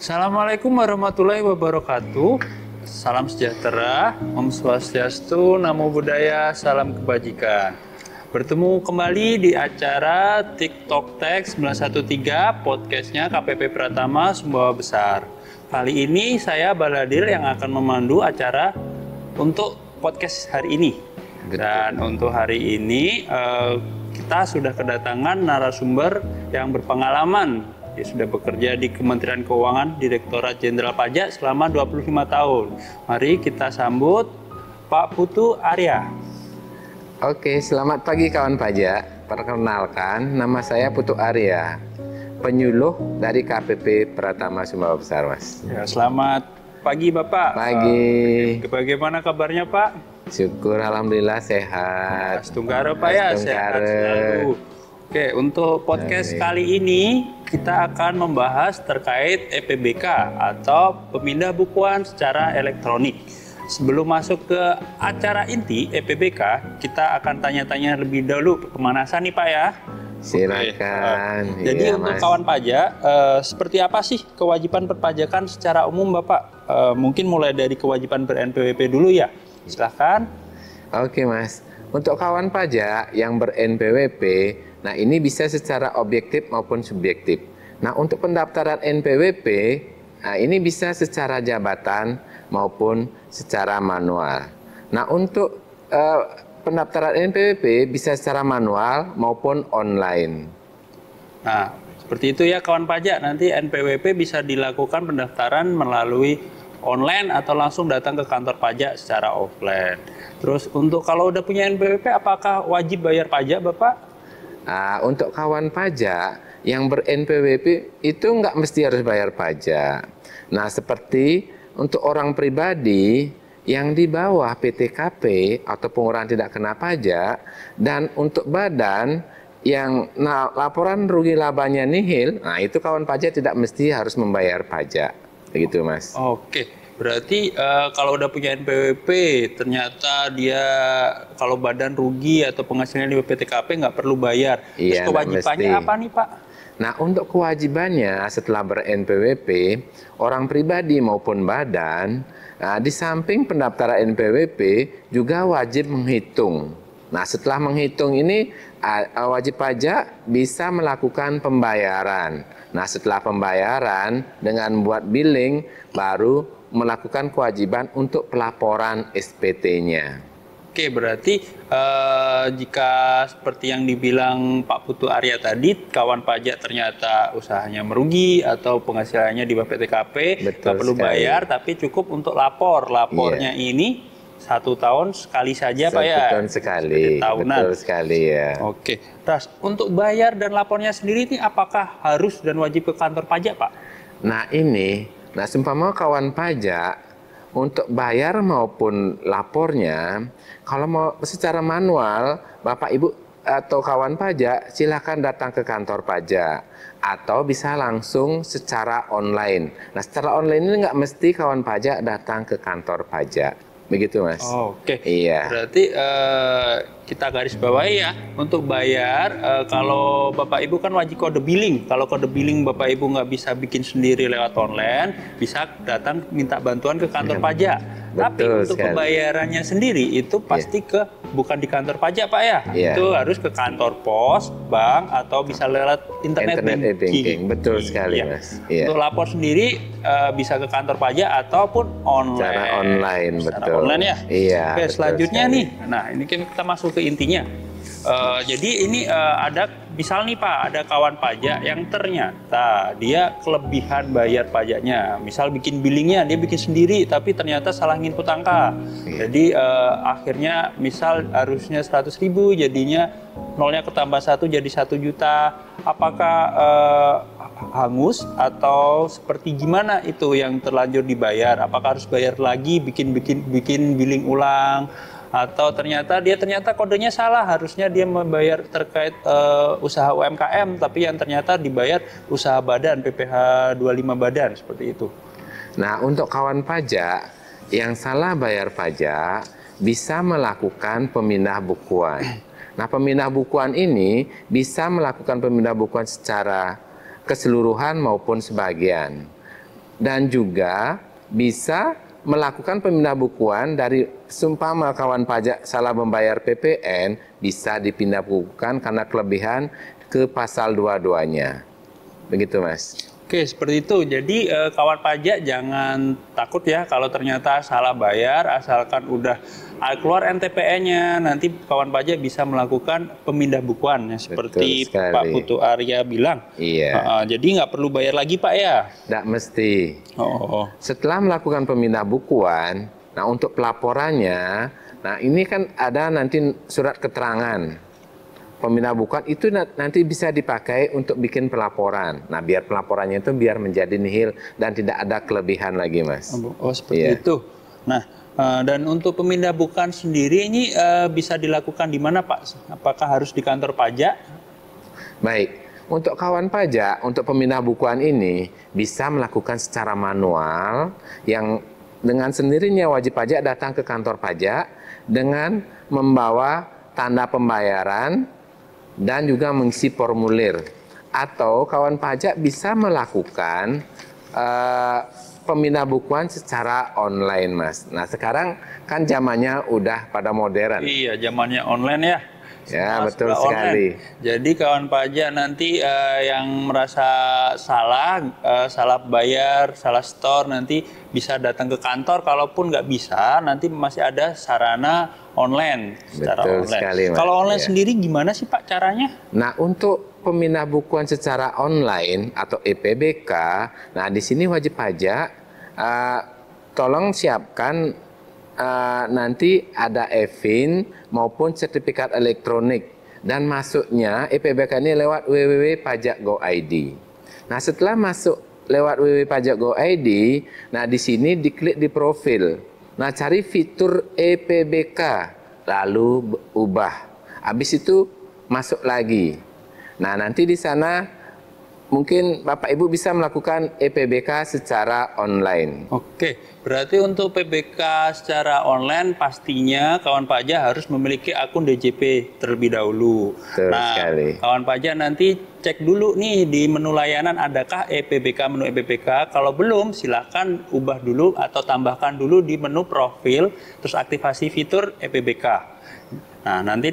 Assalamualaikum warahmatullahi wabarakatuh. Salam sejahtera, Om Swastiastu, Namo Buddhaya, salam kebajikan. Bertemu kembali di acara TikTok Tech 913, podcastnya KPP Pratama Sumbawa Besar. Kali ini saya Baladil yang akan memandu acara untuk podcast hari ini. Dan untuk hari ini kita sudah kedatangan narasumber yang berpengalaman. Dia sudah bekerja di Kementerian Keuangan, Direktorat Jenderal Pajak selama 25 tahun. Mari kita sambut Pak Putu Arya. Oke, selamat pagi kawan pajak. Perkenalkan, nama saya Putu Arya, penyuluh dari KPP Pratama Sumbawa Besar, Mas. Ya, selamat pagi Bapak. Pagi. Bagaimana kabarnya Pak? Syukur, alhamdulillah sehat. Atunggara Pak ya, sehat selalu. Oke, untuk podcast kali ini kita akan membahas terkait EPBK atau pemindah bukuan secara elektronik. Sebelum masuk ke acara inti EPBK, kita akan tanya-tanya lebih dahulu pemanasan nih Pak ya. Silakan. Jadi iya, untuk Mas. kawan pajak, seperti apa sih kewajiban perpajakan secara umum Bapak? Mungkin mulai dari kewajiban ber-NPWP dulu ya. Silahkan. Oke, Mas. Untuk kawan pajak yang ber-NPWP, nah ini bisa secara objektif maupun subjektif. Nah untuk pendaftaran NPWP, nah ini bisa secara jabatan maupun secara manual. Nah untuk pendaftaran NPWP bisa secara manual maupun online. Nah seperti itu ya kawan pajak, nanti NPWP bisa dilakukan pendaftaran melalui online atau langsung datang ke kantor pajak secara offline. Terus untuk kalau udah punya NPWP, apakah wajib bayar pajak Bapak? Untuk kawan pajak yang ber-NPWP itu nggak mesti harus bayar pajak. Nah seperti untuk orang pribadi yang di bawah PTKP atau pengurangan tidak kena pajak, dan untuk badan yang laporan rugi labanya nihil, nah itu kawan pajak tidak mesti harus membayar pajak. Begitu Mas. Oke, berarti kalau udah punya NPWP, ternyata dia kalau badan rugi atau penghasilannya di PTKP nggak perlu bayar. Iya, Terus kewajibannya apa nih Pak? Nah untuk kewajibannya setelah ber-NPWP, orang pribadi maupun badan, di samping pendaftaran NPWP juga wajib menghitung. Nah setelah menghitung ini, wajib pajak bisa melakukan pembayaran. Nah setelah pembayaran dengan buat billing baru melakukan kewajiban untuk pelaporan SPT-nya. Oke, berarti jika seperti yang dibilang Pak Putu Arya tadi, kawan pajak ternyata usahanya merugi atau penghasilannya di bawah PTKP, nggak perlu bayar, tapi cukup untuk lapor. Lapornya ini 1 tahun sekali saja Pak ya? 1 tahun sekali, betul sekali ya. Oke, terus untuk bayar dan lapornya sendiri ini apakah harus dan wajib ke kantor pajak Pak? Nah ini, seumpama kawan pajak untuk bayar maupun lapornya, kalau mau secara manual, Bapak Ibu atau kawan pajak silakan datang ke kantor pajak atau bisa langsung secara online. Nah secara online ini nggak mesti kawan pajak datang ke kantor pajak. Begitu Mas. Oke. Iya. Berarti kita garis bawahi ya, untuk bayar kalau Bapak Ibu kan wajib kode billing. Kalau kode billing Bapak Ibu nggak bisa bikin sendiri lewat online, bisa datang minta bantuan ke kantor pajak. Tapi untuk pembayarannya sendiri itu pasti bukan di kantor pajak Pak ya. Itu harus ke kantor pos, bank, atau bisa lewat internet banking. Betul sekali Mas. Untuk lapor sendiri bisa ke kantor pajak ataupun online. Secara online, betul. Online ya. Iya. Oke, selanjutnya nih. Nah, ini kan kita masuk ke intinya. Jadi ini ada misal nih Pak, ada kawan pajak yang ternyata dia kelebihan bayar pajaknya. Misal bikin billingnya dia bikin sendiri, tapi ternyata salah nginput angka. Jadi akhirnya misal harusnya 100.000, jadinya nolnya ketambah 1 jadi 1 juta. Apakah hangus atau seperti gimana itu yang terlanjur dibayar? Apakah harus bayar lagi bikin billing ulang? Atau ternyata kodenya salah, harusnya dia membayar terkait usaha UMKM, tapi yang ternyata dibayar usaha badan, PPh 25 badan, seperti itu. Nah untuk kawan pajak yang salah bayar pajak bisa melakukan pemindah bukuan. Nah pemindah bukuan ini bisa melakukan pemindah bukuan secara keseluruhan maupun sebagian. dan juga bisa melakukan pemindah bukuan dari seumpama kawan pajak salah membayar PPN, bisa dipindah bukukan karena kelebihan ke pasal 22-nya. Begitu, Mas. Oke, seperti itu. Jadi kawan pajak jangan takut ya kalau ternyata salah bayar, asalkan udah keluar NTPN-nya, nanti kawan pajak bisa melakukan pemindah bukuan ya, seperti Pak Putu Arya bilang. Iya. Jadi nggak perlu bayar lagi, Pak ya? Nggak mesti. Setelah melakukan pemindah bukuan, nah untuk pelaporannya, nah ini kan ada nanti surat keterangan. Pemindah bukuan itu nanti bisa dipakai untuk bikin pelaporan. Nah, biar pelaporannya itu biar menjadi nihil dan tidak ada kelebihan lagi, Mas. Oh, seperti itu. Nah, dan untuk pemindah bukuan sendiri ini bisa dilakukan di mana, Pak? Apakah harus di kantor pajak? Baik. Untuk kawan pajak, untuk pemindah bukuan ini bisa melakukan secara manual yang dengan sendirinya wajib pajak datang ke kantor pajak dengan membawa tanda pembayaran dan juga mengisi formulir. Atau kawan pajak bisa melakukan pemindah bukuan secara online, Mas. Nah, sekarang kan zamannya udah pada modern. Iya, zamannya online ya. Ya, betul sekali. Jadi kawan pajak nanti yang merasa salah bayar, salah store, nanti bisa datang ke kantor. Kalaupun nggak bisa, nanti masih ada sarana online. Betul sekali, Mas. Kalau online sendiri gimana sih, Pak, caranya? Nah, untuk pemindah bukuan secara online atau EPBK, nah di sini wajib pajak tolong siapkan nanti ada e-fin maupun sertifikat elektronik, dan masuknya EPBK ini lewat www.pajak.go.id. Nah, setelah masuk lewat www.pajak.go.id, nah di sini diklik di profil. Nah, cari fitur EPBK, lalu ubah. Habis itu masuk lagi. Nah, nanti di sana mungkin Bapak Ibu bisa melakukan EPBK secara online. Oke, berarti untuk PBK secara online pastinya kawan pajak harus memiliki akun DJP terlebih dahulu. Betul sekali. Kawan pajak nanti cek dulu nih di menu layanan adakah menu EPBK. Kalau belum, silakan ubah dulu atau tambahkan dulu di menu profil, terus aktivasi fitur EPBK. Nah, nanti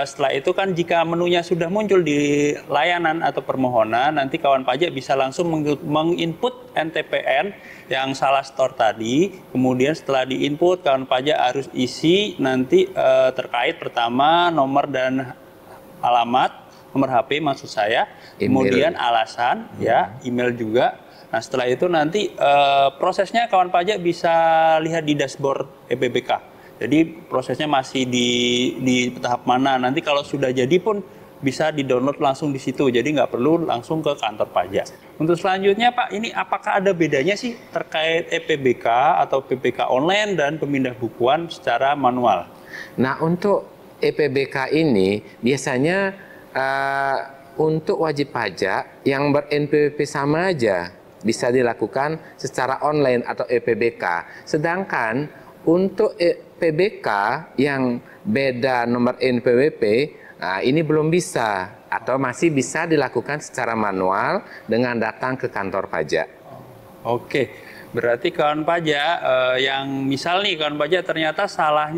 setelah itu kan jika menunya sudah muncul di layanan atau permohonan, nanti kawan pajak bisa langsung menginput NTPN yang salah store tadi. Kemudian setelah diinput, kawan pajak harus isi nanti terkait pertama nomor dan alamat, nomor HP maksud saya, kemudian alasan, ya, email juga. Nah, setelah itu nanti prosesnya kawan pajak bisa lihat di dashboard EPBK. Jadi prosesnya masih di tahap mana. Nanti kalau sudah jadi pun bisa di-download langsung di situ. Jadi nggak perlu langsung ke kantor pajak. Untuk selanjutnya, Pak, ini apakah ada bedanya sih terkait EPBK atau PPK online dan pemindah bukuan secara manual? Nah, untuk EPBK ini biasanya untuk wajib pajak yang ber-NPWP sama aja bisa dilakukan secara online atau EPBK. Sedangkan untuk PBK yang beda nomor NPWP, nah ini belum bisa atau masih bisa dilakukan secara manual dengan datang ke kantor pajak. Oke, berarti kawan pajak yang misal nih kawan pajak ternyata salah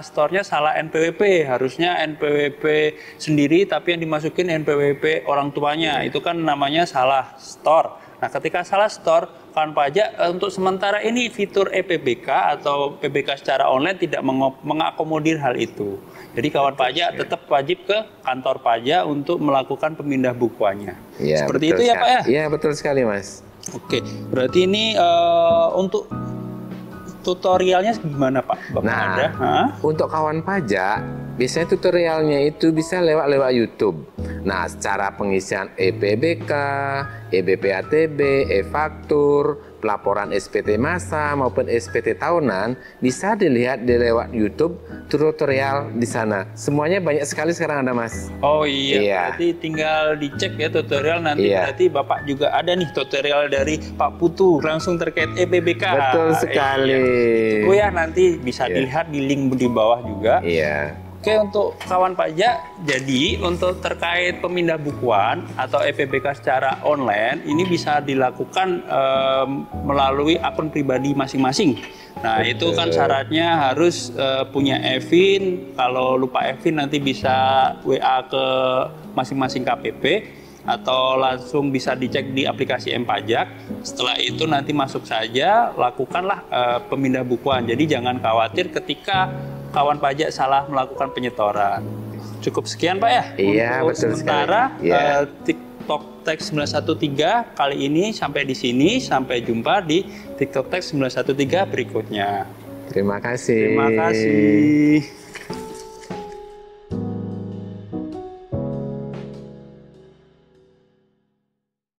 store-nya salah NPWP, harusnya NPWP sendiri tapi yang dimasukin NPWP orang tuanya, itu kan namanya salah store. Nah, ketika salah store, kawan pajak untuk sementara ini fitur EPBK atau PBK secara online tidak mengakomodir hal itu. Jadi kawan pajak tetap wajib ke kantor pajak untuk melakukan pemindah bukuannya. Ya, seperti itu ya, Pak ya? Iya, betul sekali, Mas. Oke, berarti ini untuk tutorialnya gimana, Pak? Bapak ada? Untuk kawan pajak, biasanya tutorialnya itu bisa lewat YouTube. Nah, secara pengisian EPBK, EBPATB, e-faktur, pelaporan SPT masa maupun SPT tahunan bisa dilihat di lewat YouTube tutorial di sana. Semuanya banyak sekali sekarang ada, Mas. Oh iya. Berarti tinggal dicek ya tutorial nanti. Berarti Bapak juga ada nih tutorial dari Pak Putu langsung terkait EPBK. Betul sekali. Oh ya, nanti bisa dilihat di link di bawah juga. Iya. Oke, untuk kawan pajak, jadi untuk terkait pemindah bukuan atau EPBK secara online, ini bisa dilakukan melalui akun pribadi masing-masing. Nah, itu kan syaratnya harus punya e-fin. Kalau lupa e-fin nanti bisa WA ke masing-masing KPP atau langsung bisa dicek di aplikasi M-Pajak. Setelah itu nanti masuk saja, lakukanlah pemindah bukuan. Jadi jangan khawatir ketika kawan pajak salah melakukan penyetoran. Cukup sekian Pak ya? Iya, untuk betul sementara sekali. TikTok Tech 913 kali ini sampai di sini. Sampai jumpa di TikTok Tech 913 berikutnya. Terima kasih. Terima kasih.